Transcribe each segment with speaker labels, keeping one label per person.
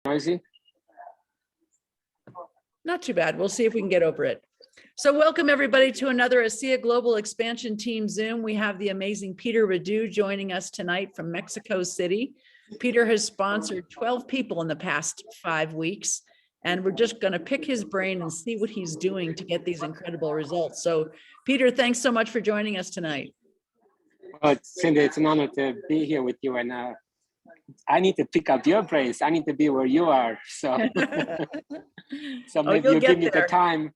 Speaker 1: noisy?
Speaker 2: Not too bad. We'll see if we can get over it. So welcome everybody to another Asea Global Expansion Team Zoom. We have the amazing Peter Radu joining us tonight from Mexico City. Peter has sponsored 12 people in the past 5 weeks, and we're just going to pick his brain and see what he's doing to get these incredible results. So Peter, thanks so much for joining us tonight.
Speaker 1: Well, Cindy, it's an honor to be here with you, and I need to pick up your brains. I need to be where you are. So, so maybe you give me the time.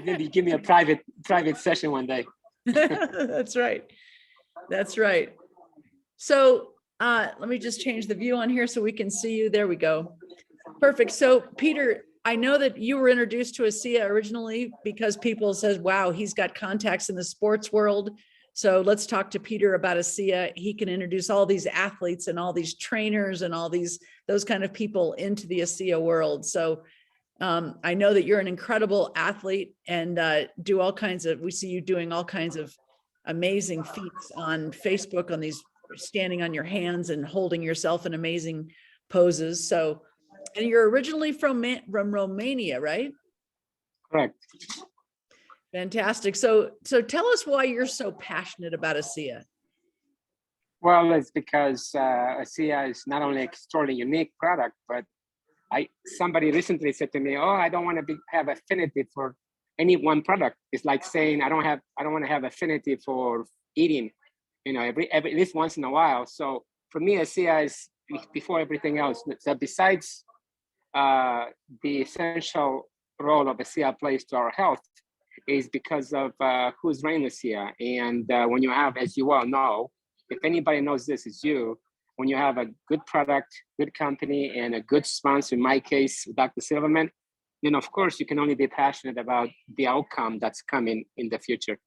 Speaker 1: Maybe give me a private session one day.
Speaker 2: That's right. That's right. So let me just change the view on here so we can see you. There we go. Perfect. So Peter, I know that you were introduced to Asea originally because people says, wow, he's got contacts in the sports world. So let's talk to Peter about Asea. He can introduce all these athletes and all these trainers and all those kind of people into the Asea world. So I know that you're an incredible athlete and do all kinds of, we see you doing all kinds of amazing feats on Facebook, on these standing on your hands and holding yourself in amazing poses. So, and you're originally from Romania, right?
Speaker 1: Correct.
Speaker 2: Fantastic. So tell us why you're so passionate about Asea.
Speaker 1: Well, it's because Asea is not only an extraordinarily unique product, but somebody recently said to me, "Oh, I don't want to have affinity for any one product." It's like saying I don't want to have affinity for eating, every at least once in a while. So for me, Asea is before everything else. So besides the essential role of Asea plays to our health, is because of who's running Asea. And when you have, as you all know, if anybody knows this, it's you. When you have a good product, good company, and a good sponsor, in my case, Dr. Silverman, then of course you can only be passionate about the outcome that's coming in the future.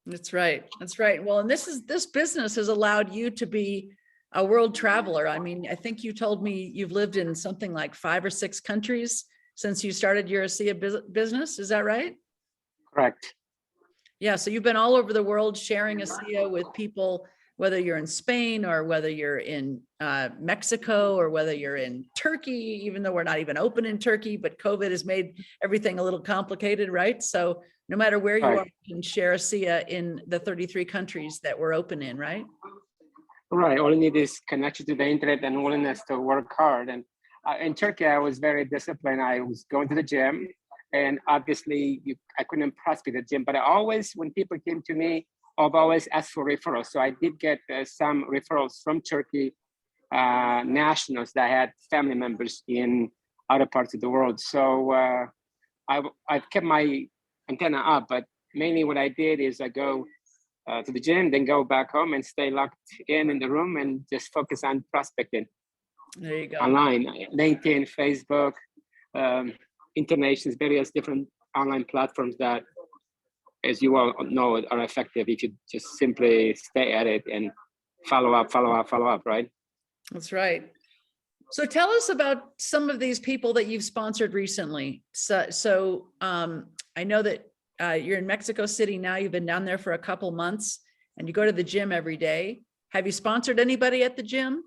Speaker 2: That's right. That's right. Well, and this business has allowed you to be a world traveler. I mean, I think you told me you've lived in something like 5 or 6 countries since you started your Asea business. Is that right?
Speaker 1: Correct.
Speaker 2: Yeah. So you've been all over the world sharing Asea with people, whether you're in Spain or whether you're in Mexico or whether you're in Turkey, even though we're not even open in Turkey, but COVID has made everything a little complicated, right? So no matter where you are, you can share Asea in the 33 countries that we're open in, right?
Speaker 1: Right. All you need is connection to the internet and willingness to work hard. And in Turkey, I was very disciplined. I was going to the gym, and obviously I couldn't prospect the gym, but I always, when people came to me, I've always asked for referrals. So I did get some referrals from Turkey, nationals that had family members in other parts of the world. So I've kept my antenna up, but mainly what I did is I go to the gym, then go back home and stay locked in the room and just focus on prospecting.
Speaker 2: There you go.
Speaker 1: Online, LinkedIn, Facebook, internations, various different online platforms that, as you all know, are effective if you just simply stay at it and follow up, right?
Speaker 2: That's right. So tell us about some of these people that you've sponsored recently. So I know that you're in Mexico City now. You've been down there for a couple months and you go to the gym every day. Have you sponsored anybody at the gym?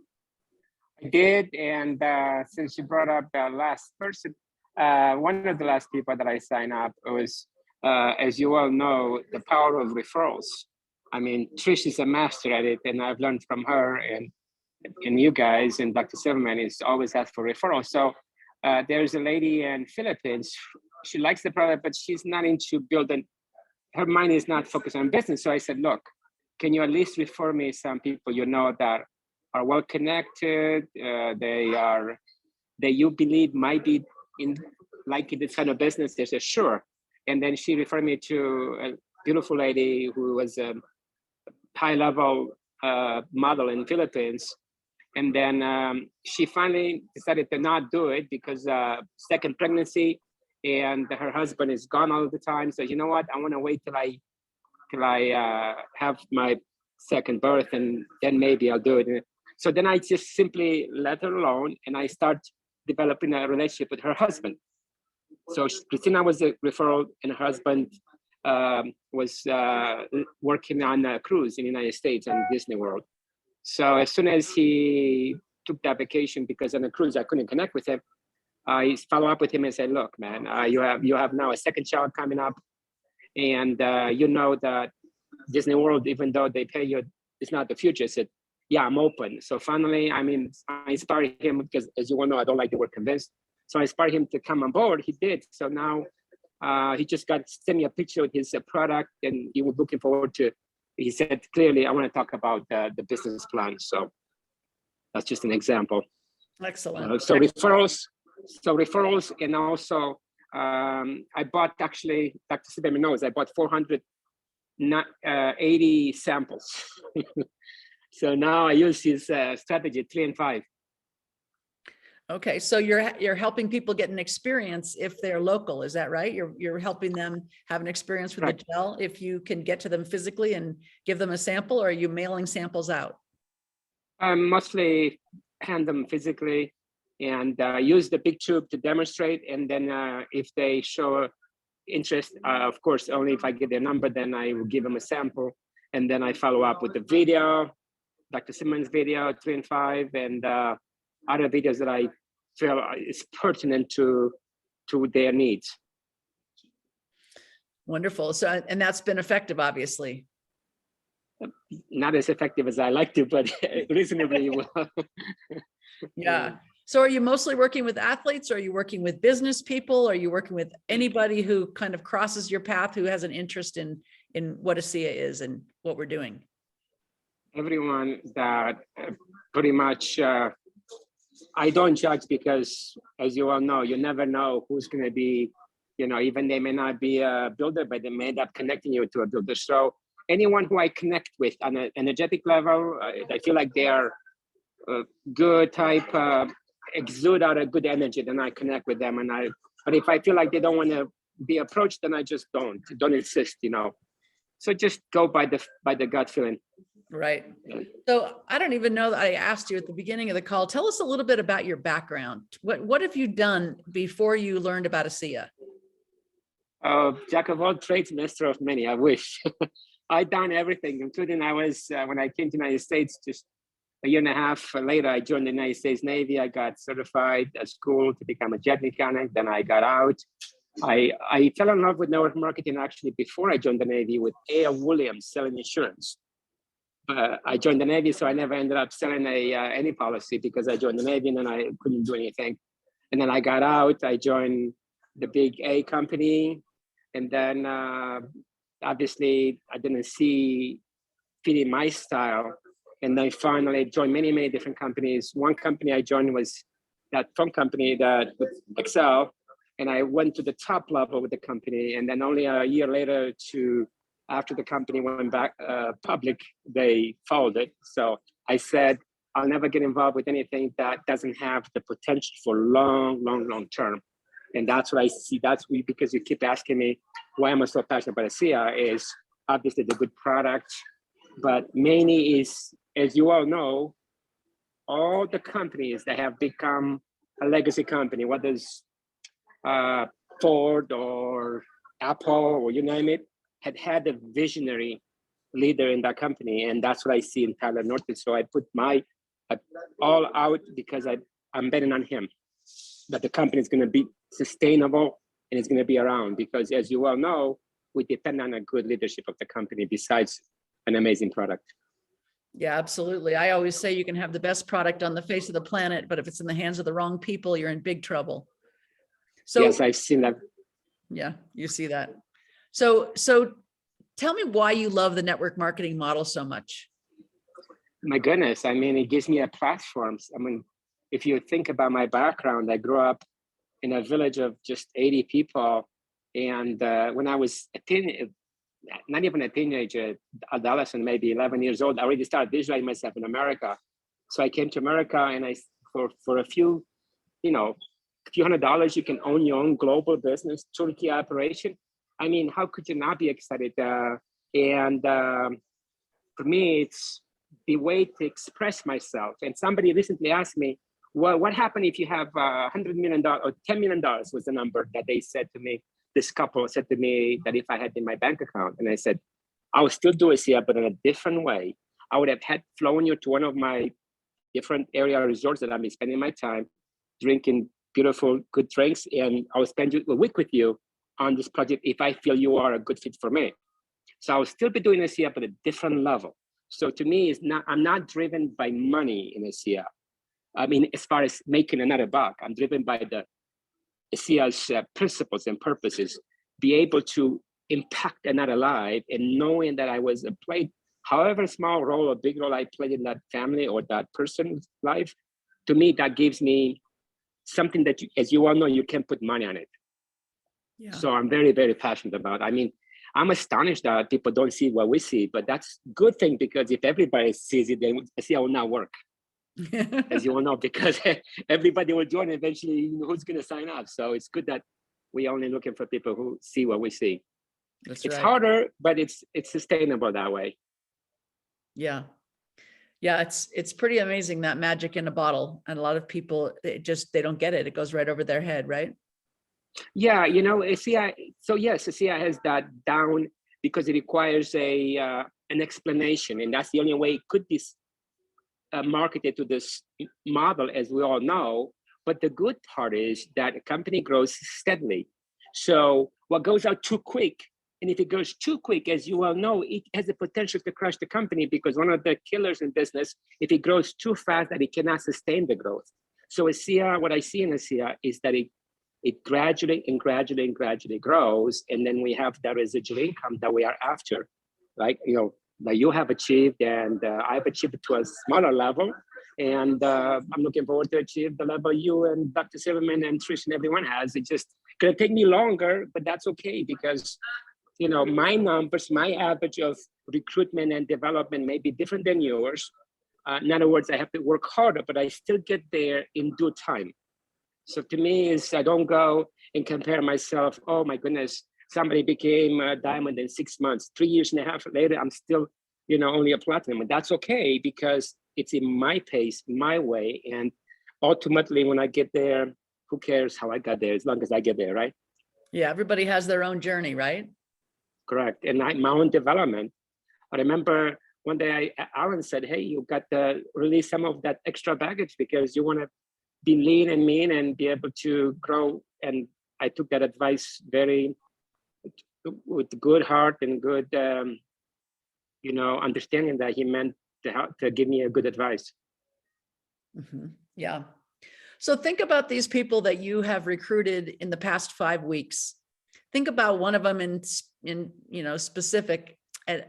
Speaker 1: I did. And since you brought up the last person, one of the last people that I signed up was, as you all know, the power of referrals. I mean, Trish is a master at it, and I've learned from her and you guys, and Dr. Silverman is always asked for referrals. So there's a lady in Philippines. She likes the product, but she's not into building. Her mind is not focused on business. So I said, look, can you at least refer me some people you know that are well connected? That you believe might be in this kind of business. They said, sure. And then she referred me to a beautiful lady who was a high-level model in Philippines. And then she finally decided to not do it because second pregnancy, and her husband is gone all the time. So you know what? I want to wait till I have my second birth, and then maybe I'll do it. So then I just simply let her alone, and I start developing a relationship with her husband. So Christina was a referral, and her husband was working on a cruise in the United States on Disney World. So as soon as he took that vacation because on the cruise I couldn't connect with him, I follow up with him and say, look, man, you have now a second child coming up, and you know that Disney World, even though they pay you, it's not the future. I said, yeah, I'm open. So finally, I inspired him because, as you all know, I don't like the word convinced. So I inspired him to come on board. He did. So now he just sent me a picture of his product, and he was looking forward to. He said clearly, I want to talk about the business plan. So that's just an example.
Speaker 2: Excellent.
Speaker 1: So referrals, and also I bought, actually, Dr. Sibemi knows, I bought 480 samples. So now I use his strategy 3 and 5.
Speaker 2: Okay, so you're helping people get an experience if they're local, is that right? You're helping them have an experience with the gel if you can get to them physically and give them a sample, or are you mailing samples out?
Speaker 1: Mostly hand them physically and use the big tube to demonstrate. And then if they show interest, of course, only if I get their number, then I will give them a sample. And then I follow up with the video, Dr. Simmons' video, 3 and 5, and other videos that I feel is pertinent to their needs.
Speaker 2: Wonderful. So, and that's been effective, obviously.
Speaker 1: Not as effective as I like to, but reasonably well.
Speaker 2: Yeah. So are you mostly working with athletes, or are you working with business people? Are you working with anybody who kind of crosses your path, who has an interest in what Asea is and what we're doing?
Speaker 1: Everyone that pretty much, I don't judge because, as you all know, you never know who's going to be, even they may not be a builder, but they may end up connecting you to a builder. So anyone who I connect with on an energetic level, I feel like they are good type, exude out a good energy, then I connect with them. But if I feel like they don't want to be approached, then I just don't insist, So just go by the gut feeling.
Speaker 2: Right. So I don't even know that I asked you at the beginning of the call. Tell us a little bit about your background. What have you done before you learned about Asea?
Speaker 1: Jack of all trades, master of many. I wish. I've done everything, including when I came to the United States, just a year and a half later, I joined the United States Navy. I got certified at school to become a jet mechanic. Then I got out. I fell in love with network marketing actually before I joined the Navy with A.L. Williams selling insurance. I joined the Navy, so I never ended up selling any policy because I joined the Navy and then I couldn't do anything. And then I got out. I joined the big A company, and then obviously I didn't see fitting my style. And I finally joined many different companies. One company I joined was that phone company that with Excel, and I went to the top level with the company. And then only a year later, after the company went back public, they folded. So I said, I'll never get involved with anything that doesn't have the potential for long term. And that's what I see. Because you keep asking me why am I so passionate about Asea, is obviously the good product, but mainly is, as you all know, all the companies that have become a legacy company, whether it's Ford or Apple or you name it, had a visionary leader in that company. And that's what I see in Tyler Norton. So I put my all out because I'm betting on him, that the company is going to be sustainable and it's going to be around. Because as you well know, we depend on a good leadership of the company besides an amazing product.
Speaker 2: Yeah, absolutely. I always say you can have the best product on the face of the planet, but if it's in the hands of the wrong people, you're in big trouble. So
Speaker 1: yes, I've seen that.
Speaker 2: Yeah, you see that. So tell me why you love the network marketing model so much.
Speaker 1: My goodness, it gives me a platform. If you think about my background, I grew up in a village of just 80 people. And when I was not even a teenager, adolescent, maybe 11 years old, I already started visualizing myself in America. So I came to America, and for a few, few $100, you can own your own global business, turnkey operation. How could you not be excited? For me, it's the way to express myself. And somebody recently asked me, well, what happened if you have $100 million or $10 million was the number that they said to me. This couple said to me that if I had in my bank account, and I said, I would still do it here, but in a different way. I would have had flown you to one of my different area resorts that I've been spending my time drinking beautiful, good drinks, and I'll spend a week with you on this project if I feel you are a good fit for me. So I'll still be doing Asea, but at a different level. So to me, I'm not driven by money in Asea. I mean, as far as making another buck, I'm driven by the Asea's principles and purposes, be able to impact another life, and knowing that I was played, however small role or big role I played in that family or that person's life, to me, that gives me something that, as you all know, you can put money on it. Yeah. So I'm very, very passionate about it. I mean, I'm astonished that people don't see what we see, but that's a good thing, because if everybody sees it, then Asea will not work. As you all know, because everybody will join eventually. Who's going to sign up? So it's good that we're only looking for people who see what we see. It's harder, but it's sustainable that way.
Speaker 2: Yeah. Yeah, it's pretty amazing, that magic in a bottle. And a lot of people, they don't get it. It goes right over their head, right?
Speaker 1: Yeah, Asea, so yes, Asea has that down because it requires an explanation, and that's the only way it could be marketed to this model, as we all know. But the good part is that a company grows steadily. So what goes out too quick, and if it goes too quick, as you all know, it has the potential to crush the company, because one of the killers in business, if it grows too fast, that it cannot sustain the growth. So Asea, what I see in Asea is that it gradually and gradually and gradually grows, and then we have that residual income that we are after, right? That you have achieved, and I've achieved to a smaller level, and I'm looking forward to achieve the level you and Dr. Silverman and Trish and everyone has. It's just gonna take me longer, but that's okay, because my numbers, my average of recruitment and development may be different than yours. In other words, I have to work harder, but I still get there in due time. So to me, I don't go and compare myself. Oh my goodness, somebody became a diamond in 6 months. 3 years and a half later, I'm still, only a platinum. And that's okay, because it's in my pace, my way. And ultimately, when I get there, who cares how I got there, as long as I get there, right?
Speaker 2: Yeah, everybody has their own journey, right?
Speaker 1: Correct. And my own development. I remember one day Alan said, hey, you got to release some of that extra baggage, because you want to be lean and mean and be able to grow. And I took that advice with good heart and good, understanding that he meant to give me a good advice.
Speaker 2: Mm-hmm. Yeah. So think about these people that you have recruited in the past 5 weeks. Think about one of them in specific, and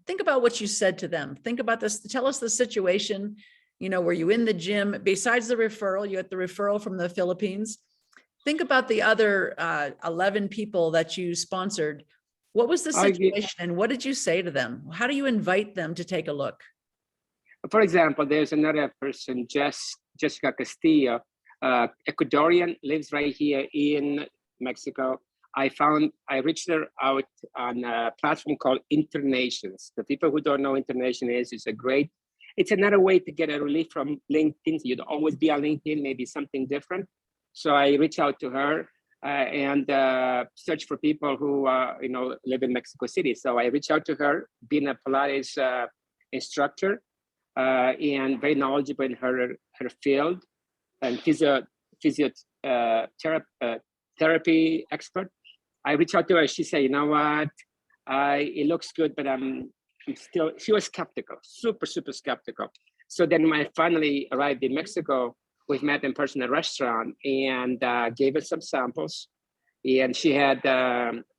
Speaker 2: think about what you said to them. Think about this. Tell us the situation. Were you in the gym? Besides the referral, you had the referral from the Philippines. Think about the other 11 people that you sponsored. What was the situation, and what did you say to them? How do you invite them to take a look?
Speaker 1: For example, there's another person, Jessica Castillo, Ecuadorian, lives right here in Mexico. I reached her out on a platform called Internations. The people who don't know Internation it's another way to get a relief from LinkedIn. You'd always be on LinkedIn, maybe something different. So I reached out to her and search for people who live in Mexico City. So I reached out to her, being a Pilates instructor and very knowledgeable in her field, and physiotherapy expert. I reached out to her. She said, you know what? It looks good, but she was skeptical, super, super skeptical. So then when I finally arrived in Mexico, we met in person at a restaurant and gave her some samples. And she had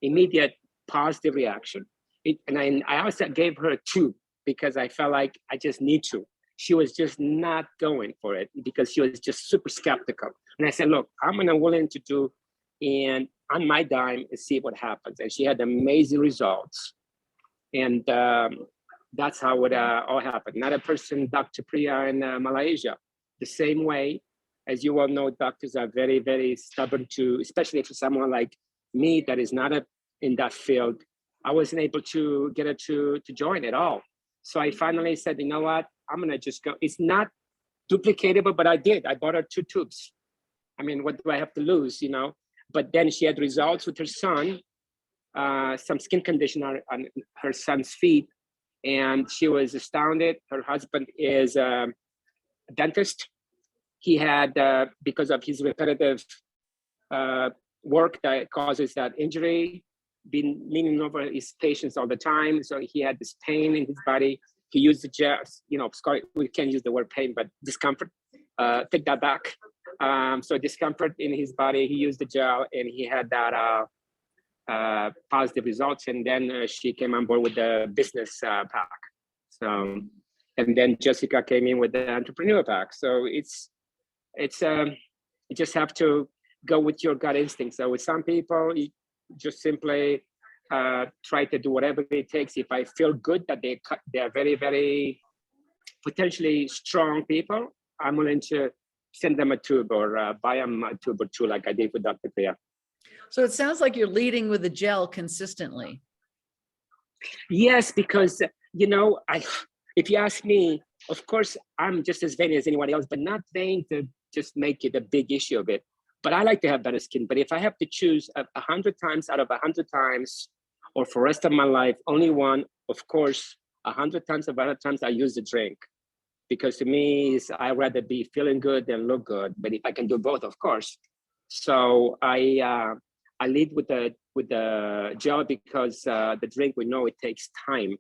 Speaker 1: immediate positive reaction. I also gave her 2 because I felt like I just need to. She was just not going for it because she was just super skeptical. And I said, look, I'm willing to do and on my dime and see what happens. And she had amazing results. And that's how it all happened. Another person, Dr. Priya in Malaysia, the same way. As you all know, doctors are very, very stubborn especially for someone like me that is not in that field. I wasn't able to get her to join at all. So I finally said, you know what, I'm gonna just go. It's not duplicatable, but I did. I bought her 2 tubes. I mean, what do I have to lose, But then she had results with her son, some skin condition on her son's feet, and she was astounded. Her husband is dentist. He had, because of his repetitive work that causes that injury, been leaning over his patients all the time. So he had this pain in his body. He used the gel, we can't use the word pain, but discomfort. Take that back. So discomfort in his body, he used the gel and he had that positive results. And then she came on board with the business pack. So, and then Jessica came in with the entrepreneur pack. So you just have to go with your gut instinct. So with some people, you just simply try to do whatever it takes. If I feel good that they're very, very potentially strong people, I'm willing to send them a tube or buy them a tube or two, like I did with Dr. Priya.
Speaker 2: So it sounds like you're leading with the gel consistently.
Speaker 1: Yes, because, if you ask me, of course, I'm just as vain as anyone else, but not vain to just make it a big issue of it. But I like to have better skin. But if I have to choose 100 times out of 100 times, or for the rest of my life, only one, of course, 100 times of 100 times I use the drink. Because to me, I'd rather be feeling good than look good. But if I can do both, of course. So I lead with the gel because the drink, we know it takes time.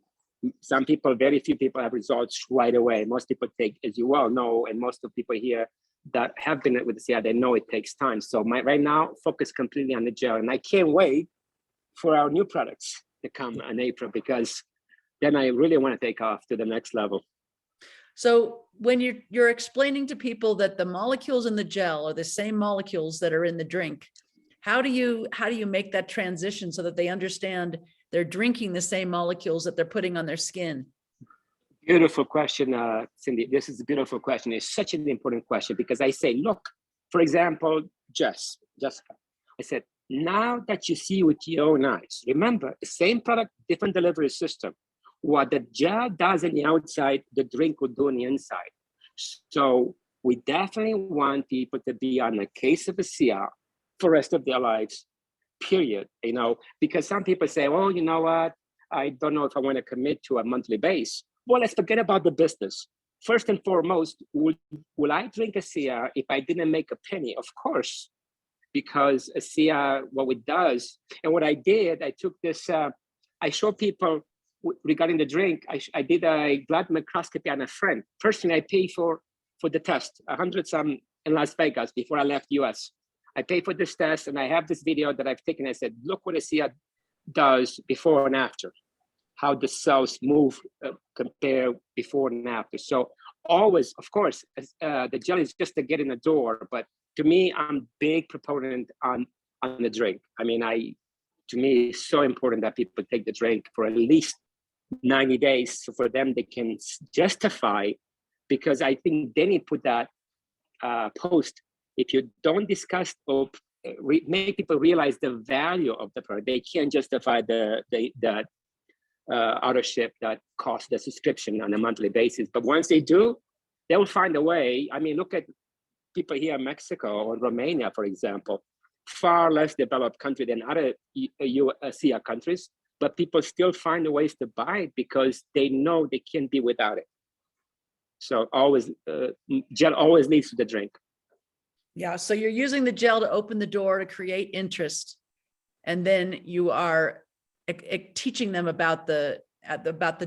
Speaker 1: Some people, very few people have results right away. Most people take, as you well know, and most of people here that have been with the Asea, they know it takes time. So right now, focus completely on the gel. And I can't wait for our new products to come in April, because then I really want to take off to the next level.
Speaker 2: So when you're explaining to people that the molecules in the gel are the same molecules that are in the drink, how do you make that transition so that they understand they're drinking the same molecules that they're putting on their skin?
Speaker 1: Beautiful question, Cindy. This is a beautiful question. It's such an important question, because I say, look, for example, Jessica, I said, now that you see with your own eyes, remember, the same product, different delivery system. What the gel does on the outside, the drink will do on the inside. So we definitely want people to be on a case of Asea for the rest of their lives, period. Because some people say, oh, you know what? I don't know if I want to commit to a monthly base. Well, let's forget about the business. First and foremost, will I drink Asea if I didn't make a penny? Of course, because Asea, what it does, and what I did, I took this, I show people regarding the drink, I did a blood microscopy on a friend. First thing I paid for the test, 100 some in Las Vegas before I left US. I paid for this test, and I have this video that I've taken. I said, look what Asea does before and after, how the cells move, compare before and after. So always, of course, the gel is just to get in the door, but to me, I'm big proponent on the drink. I mean, to me, it's so important that people take the drink for at least 90 days. So for them, they can justify, because I think Denny put that post, if you don't discuss or make people realize the value of the product, they can't justify the auto-ship that costs the subscription on a monthly basis. But once they do, they will find a way. I mean, look at people here in Mexico or Romania, for example, far less developed country than other Asea countries, but people still find ways to buy it because they know they can't be without it. So always, gel always leads to the drink.
Speaker 2: Yeah, so you're using the gel to open the door to create interest, and then you are teaching them about the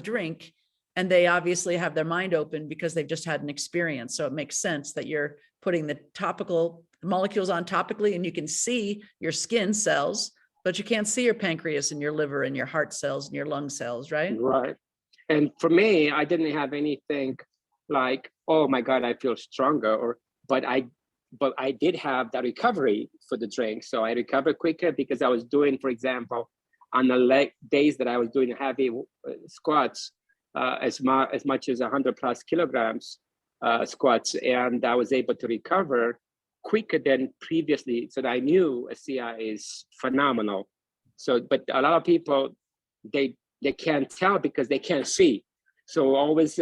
Speaker 2: drink, and they obviously have their mind open because they've just had an experience. So it makes sense that you're putting the topical molecules on topically, and you can see your skin cells, but you can't see your pancreas and your liver and your heart cells and your lung cells, right?
Speaker 1: Right. And for me, I didn't have anything like, oh my God, I feel stronger, but I did have that recovery for the drink. So I recovered quicker because I was doing, for example, on the leg days that I was doing heavy squats, as much as 100 plus kilograms squats, and I was able to recover quicker than previously. So that I knew Asea is phenomenal. So, but a lot of people, they can't tell because they can't see. So always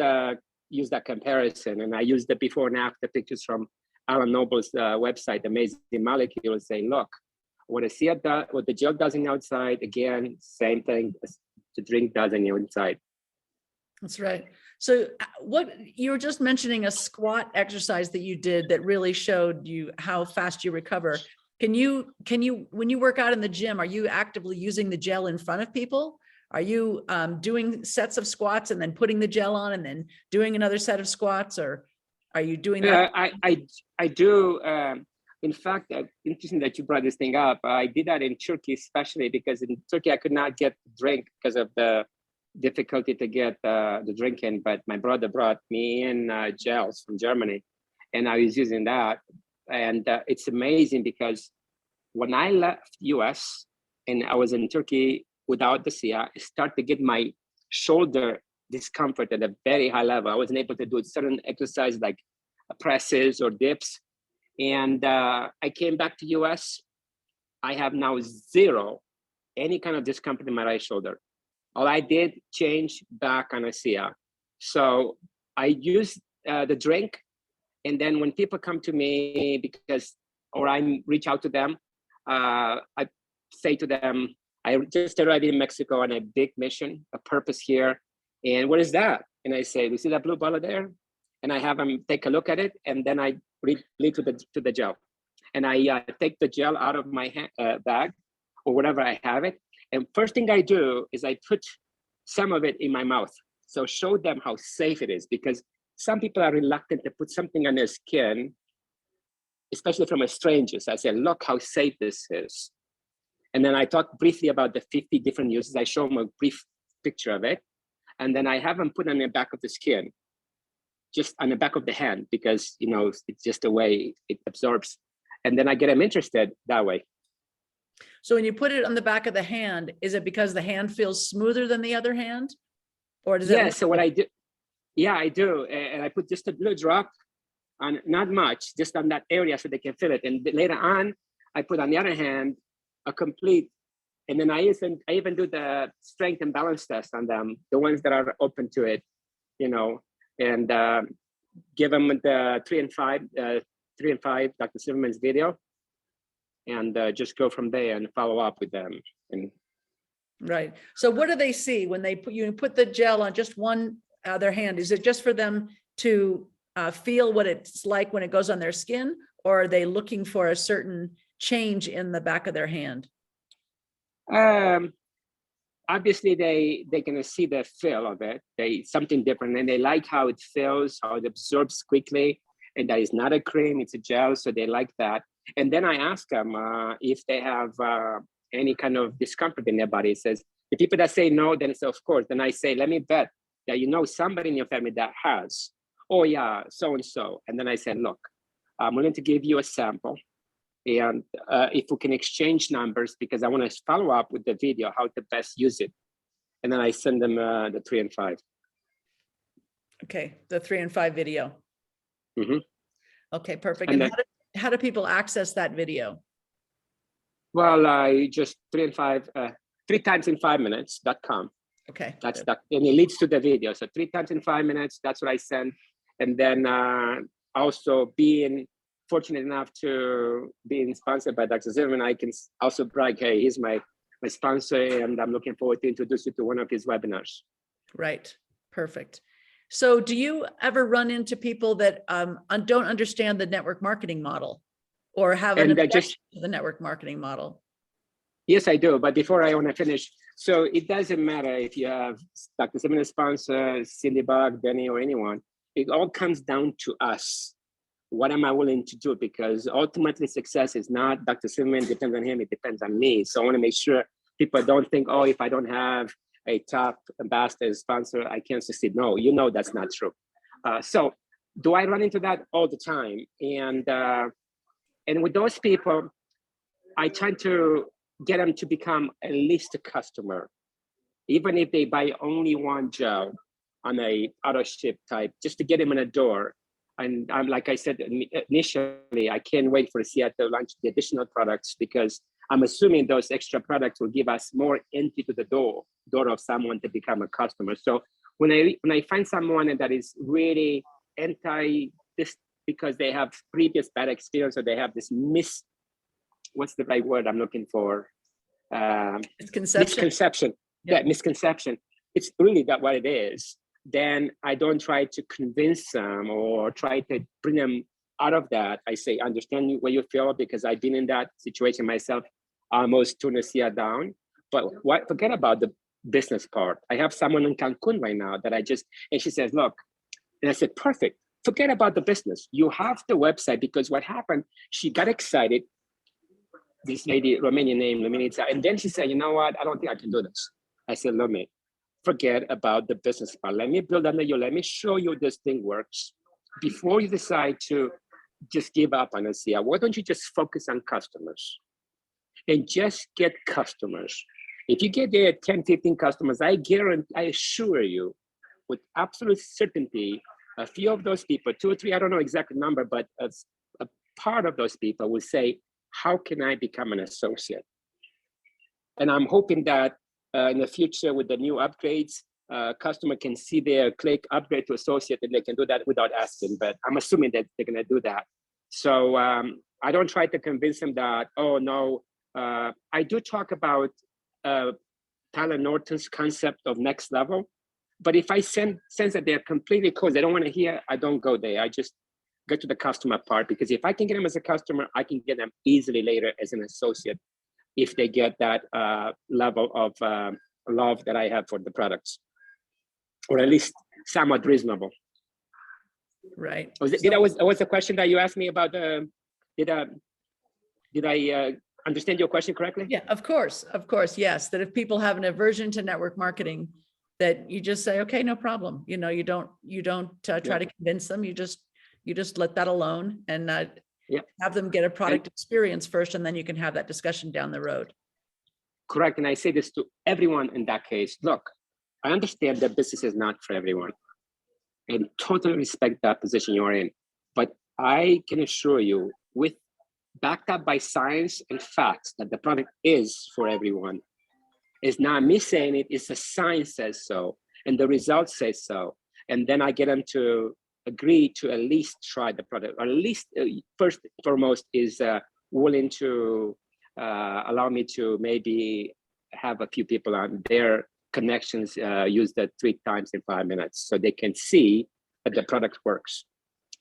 Speaker 1: use that comparison. And I use the before and after pictures from Alan Noble's website, Amazing Molecules, saying, look, what Asea does, what the gel does on the outside, again, same thing as the drink does on the inside.
Speaker 2: That's right. So what you were just mentioning a squat exercise that you did that really showed you how fast you recover. Can you, when you work out in the gym, are you actively using the gel in front of people? Are you doing sets of squats and then putting the gel on and then doing another set of squats, or are you doing that?
Speaker 1: I do. In fact, interesting that you brought this thing up. I did that in Turkey, especially because in Turkey I could not get drink because of the difficulty to get the drink in. But my brother brought me in gels from Germany, and I was using that. And it's amazing because when I left US and I was in Turkey without the Asea, I started to get my shoulder discomfort at a very high level. I wasn't able to do certain exercises like presses or dips. And I came back to US. I have now zero, any kind of discomfort in my right shoulder. All I did change back on Asea. So I use the drink. And then when people come to me or I reach out to them, I say to them, I just arrived in Mexico on a big mission, a purpose here. And what is that? And I say, you see that blue bottle there? And I have them take a look at it. And then I lead to the gel. And I take the gel out of my bag or wherever I have it. And first thing I do is I put some of it in my mouth. So show them how safe it is, because some people are reluctant to put something on their skin, especially from a stranger. So I say, look how safe this is. And then I talk briefly about the 50 different uses. I show them a brief picture of it. And then I have them put on the back of the skin, just on the back of the hand, because, you know, it's just the way it absorbs. And then I get them interested that way.
Speaker 2: So when you put it on the back of the hand, is it because the hand feels smoother than the other hand? Or does it?
Speaker 1: Yeah, so what I do, yeah, I do. And I put just a little drop on, not much, just on that area so they can feel it. And later on, I put on the other hand, a complete, and then I even do the strength and balance test on them, the ones that are open to it, you know, and give them the 3 and 5, Dr. Silverman's video, and just go from there and follow up with them. And
Speaker 2: right. So what do they see when they put the gel on just one other hand? Is it just for them to feel what it's like when it goes on their skin, or are they looking for a certain change in the back of their hand?
Speaker 1: Obviously they're gonna see the feel of it. Something different, and they like how it feels, how it absorbs quickly, and that is not a cream, it's a gel, so they like that. And then I ask them if they have any kind of discomfort in their body. It says, the people that say no, then it's of course. Then I say, let me bet that you know somebody in your family that has. Oh yeah, so and so. And then I said, look, I'm willing to give you a sample. And if we can exchange numbers, because I want to follow up with the video, how to best use it. And then I send them the 3 and 5.
Speaker 2: Okay, the 3 and 5 video.
Speaker 1: Mm-hmm.
Speaker 2: Okay, perfect.
Speaker 1: And
Speaker 2: And
Speaker 1: then,
Speaker 2: how do people access that video?
Speaker 1: well, I just 3 and 5, 3 times in 5 minutes.com.
Speaker 2: Okay.
Speaker 1: That's that, and it leads to the video. So 3 times in 5 minutes, that's what I send. And then also being fortunate enough to being sponsored by Dr. Zimmerman, I can also brag, hey, he's my sponsor, and I'm looking forward to introduce you to one of his webinars.
Speaker 2: Right. Perfect. So do you ever run into people that don't understand the network marketing model, or have an objection to the network marketing model?
Speaker 1: Yes, I do. But before I want to finish, so it doesn't matter if you have Dr. Zimmerman sponsor, Cindy Bug, Benny, or anyone. It all comes down to us. What am I willing to do? Because ultimately success is not Dr. Zimmerman, depends on him, it depends on me. So I want to make sure people don't think, oh, if I don't have a top ambassador sponsor, I can't succeed. No, you know that's not true. So do I run into that all the time? And with those people, I try to get them to become at least a customer, even if they buy only one gel on a auto ship type, just to get them in the door. And I'm like I said initially, I can't wait for Asea to launch the additional products, because I'm assuming those extra products will give us more entry to the door of someone to become a customer. So when I find someone that is really anti this because they have previous bad experience, or they have this what's the right word I'm looking for?
Speaker 2: Misconception.
Speaker 1: Misconception. Yep. Yeah, misconception. It's really that what it is. then I don't try to convince them or try to bring them out of that. I say, understand what you feel, because I've been in that situation myself, almost turn Asea down. But forget about the business part. I have someone in Cancun right now that and she says, look, and I said, perfect. Forget about the business. You have the website, because what happened, she got excited. This lady, Romanian name, and then she said, you know what? I don't think I can do this. I said, let me forget about the business part. Let me build under you. Let me show you this thing works. Before you decide to just give up on Asea, why don't you just focus on customers and just get customers? If you get there 10, 15 customers, I assure you with absolute certainty, a few of those people, 2 or 3, I don't know exact number, but a part of those people will say, how can I become an associate? And I'm hoping that in the future with the new upgrades, customer can see their click upgrade to associate, and they can do that without asking, but I'm assuming that they're gonna do that. So I don't try to convince them that, oh no, I do talk about Tyler Norton's concept of next level, but if I sense that they're completely closed, they don't wanna hear, I don't go there. I just go to the customer part, because if I can get them as a customer, I can get them easily later as an associate if they get that level of love that I have for the products, or at least somewhat reasonable.
Speaker 2: Right.
Speaker 1: Was the question that you asked me about? Did I understand your question correctly?
Speaker 2: Yeah, of course, yes. That if people have an aversion to network marketing, that you just say, okay, no problem. You know, you don't try to convince them. You just let that alone and have them get a product experience first, and then you can have that discussion down the road.
Speaker 1: Correct. And I say this to everyone in that case. Look, I understand that business is not for everyone, and totally respect that position you're in. But I can assure you, with backed up by science and facts, that the product is for everyone. It's not me saying it, it's the science says so, and the results say so. And then I get them to agree to at least try the product, or at least first and foremost is willing to allow me to maybe have a few people on their connections use that 3 times in 5 minutes, so they can see that the product works.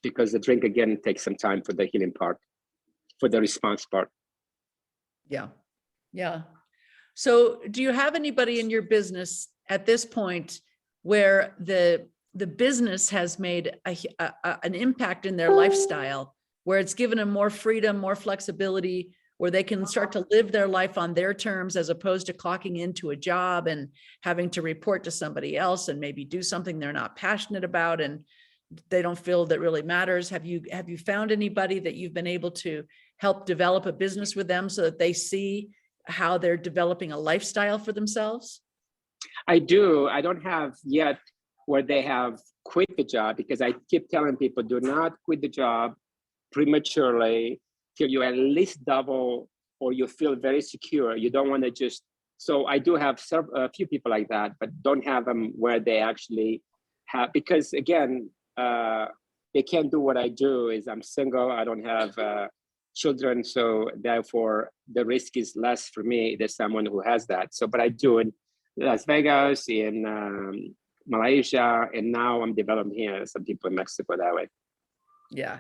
Speaker 1: Because the drink, again, takes some time for the healing part, for the response part.
Speaker 2: Yeah. So do you have anybody in your business at this point where the business has made an impact in their lifestyle, where it's given them more freedom, more flexibility, where they can start to live their life on their terms, as opposed to clocking into a job and having to report to somebody else and maybe do something they're not passionate about and they don't feel that really matters? Have you found anybody that you've been able to help develop a business with them so that they see how they're developing a lifestyle for themselves?
Speaker 1: I do. I don't have yet where they have quit the job, because I keep telling people, do not quit the job prematurely till you at least double, or you feel very secure. You don't want to just, so I do have a few people like that, but don't have them where they actually have, because again, they can't do what I do. Is I'm single, I don't have children, so therefore the risk is less for me. There's someone who has that. So, but I do in Las Vegas, in Malaysia, and now I'm developing here some people in Mexico that way.
Speaker 2: Yeah.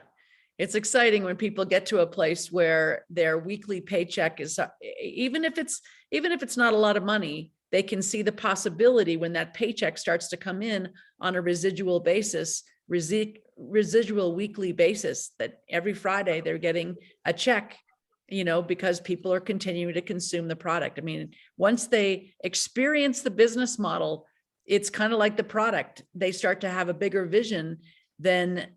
Speaker 2: It's exciting when people get to a place where their weekly paycheck is, even if it's not a lot of money, they can see the possibility when that paycheck starts to come in on a residual basis, residual weekly basis, that every Friday they're getting a check, because people are continuing to consume the product. I mean, once they experience the business model, it's kind of like the product. They start to have a bigger vision than,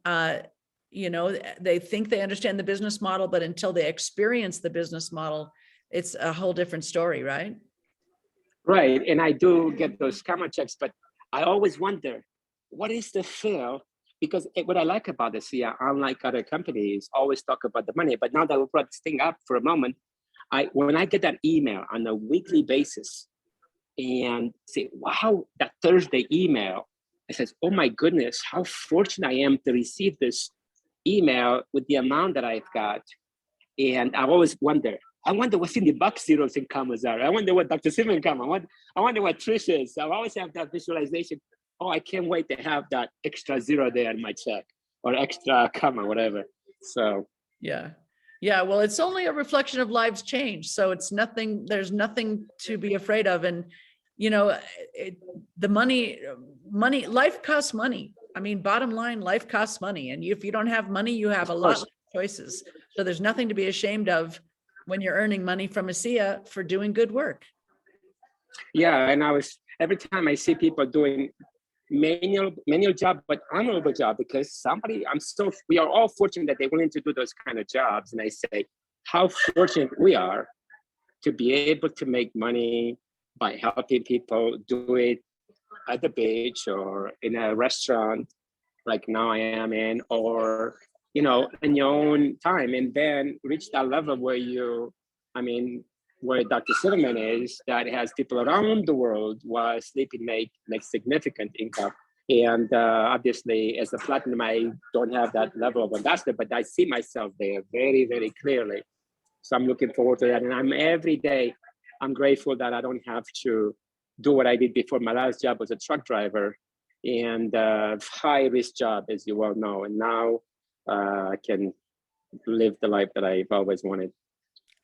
Speaker 2: they think they understand the business model, but until they experience the business model, it's a whole different story, right?
Speaker 1: Right, and I do get those karma checks, but I always wonder, what is the feel? Because what I like about this, unlike other companies, always talk about the money, but now that we brought this thing up for a moment, when I get that email on a weekly basis and say, wow, that Thursday email, I says, oh my goodness, how fortunate I am to receive this email with the amount that I've got. And I always wonder what's in the box zeros and commas are. I wonder what Dr. Simon comma. I wonder what Trish is. I always have that visualization oh, I can't wait to have that extra zero there in my check or extra comma, whatever. So
Speaker 2: yeah. Yeah, well, it's only a reflection of lives change. So it's nothing, there's nothing to be afraid of. And, you know, the money, life costs money. I mean, bottom line, life costs money. And if you don't have money, you have a lot of choices. So there's nothing to be ashamed of when you're earning money from Asea for doing good work.
Speaker 1: Yeah, and every time I see people doing manual job, but honorable job, because we are all fortunate that they're willing to do those kind of jobs. And I say, how fortunate we are to be able to make money by helping people do it at the beach or in a restaurant like now I am in, or, you know, in your own time, and then reach that level where Dr. Silverman is, that has people around the world while sleeping make significant income. And obviously, as a platinum, I don't have that level of ambassador, but I see myself there very, very clearly. So I'm looking forward to that. And every day, I'm grateful that I don't have to do what I did before. My last job was a truck driver and high risk job, as you well know. And now I can live the life that I've always wanted.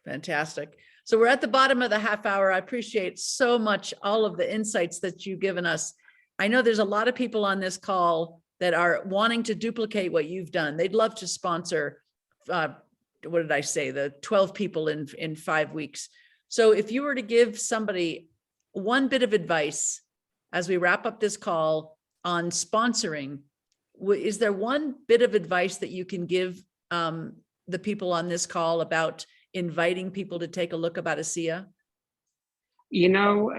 Speaker 2: Fantastic. So we're at the bottom of the half hour. I appreciate so much all of the insights that you've given us. I know there's a lot of people on this call that are wanting to duplicate what you've done. They'd love to sponsor, what did I say, the 12 people in 5 weeks. So if you were to give somebody one bit of advice as we wrap up this call on sponsoring, is there one bit of advice that you can give the people on this call about inviting people to take a look about Asea?
Speaker 1: You know,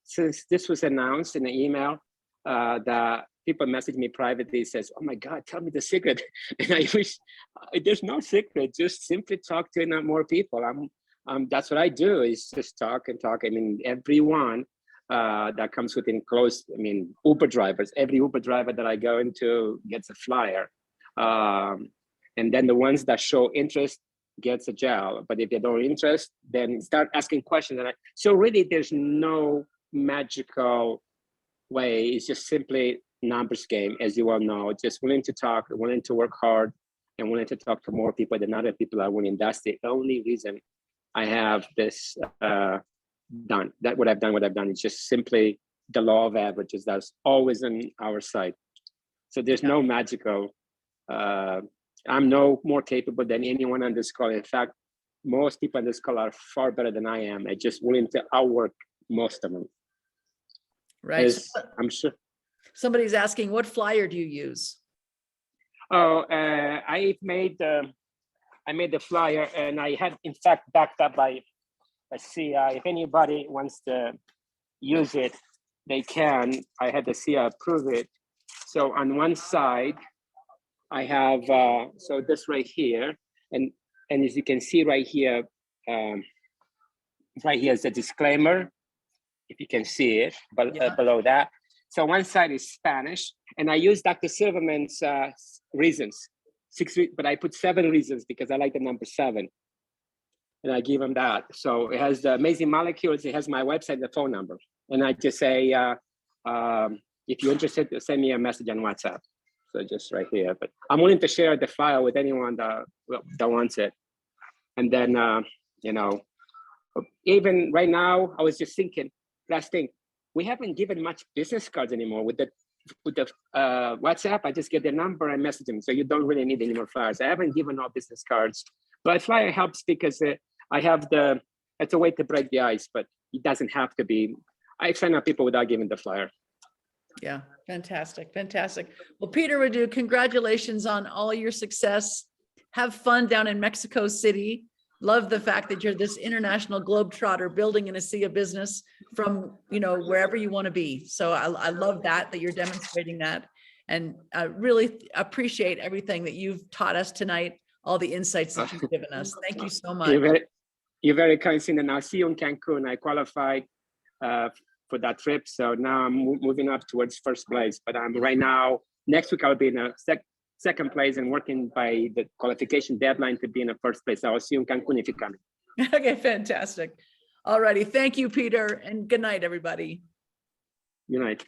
Speaker 1: since this was announced in the email, that people message me privately, says, oh my God, tell me the secret. And I wish there's no secret, just simply talk to more people. That's what I do, is just talk and talk. I mean, everyone that comes within close, Uber drivers, every Uber driver that I go into gets a flyer. And then the ones that show interest gets a gel. But if they don't interest, then start asking questions. So really, there's no magical way. It's just simply numbers game, as you all know. Just willing to talk, willing to work hard, and willing to talk to more people than other people are willing. That's the only reason I have this done. That what I've done is just simply the law of averages. That's always on our side. So there's no magical. I'm no more capable than anyone on this call. In fact, most people on this call are far better than I am. I'm just willing to outwork most of them.
Speaker 2: Right.
Speaker 1: I'm sure.
Speaker 2: Somebody's asking, what flyer do you use?
Speaker 1: Oh, I made the flyer, and I had, in fact, backed up by Asea. If anybody wants to use it, they can. I had Asea approve it. So on one side, I have so this right here, and as you can see right here is a disclaimer, if you can see it, but below that. So one side is Spanish, and I use Dr. Silverman's reasons, but I put 7 reasons because I like the number 7, and I give him that. So it has the amazing molecules. It has my website, and the phone number, and I just say, if you're interested, send me a message on WhatsApp. So just right here, but I'm willing to share the file with anyone that wants it. And then, even right now, I was just thinking, last thing, we haven't given much business cards anymore with the WhatsApp. I just get their number and message them. So you don't really need any more flyers. I haven't given out business cards, but flyer helps because I have it's a way to break the ice, but it doesn't have to be. I sign up people without giving the flyer.
Speaker 2: Yeah, fantastic, fantastic. Well, Peter Radu, congratulations on all your success. Have fun down in Mexico City. Love the fact that you're this international globetrotter building an Asea business from, wherever you want to be. So I love that you're demonstrating that. And I really appreciate everything that you've taught us tonight, all the insights that you've given us. Thank you so much.
Speaker 1: You're very kind, Cindy. And I'll see you in Cancun. I qualified for that trip. So now I'm moving up towards first place, but I'm right now, next week I'll be in a second place and working by the qualification deadline to be in the first place. I'll see you in Cancun if you're coming.
Speaker 2: Okay, fantastic. All righty. Thank you, Peter, and good night, everybody.
Speaker 1: Good night.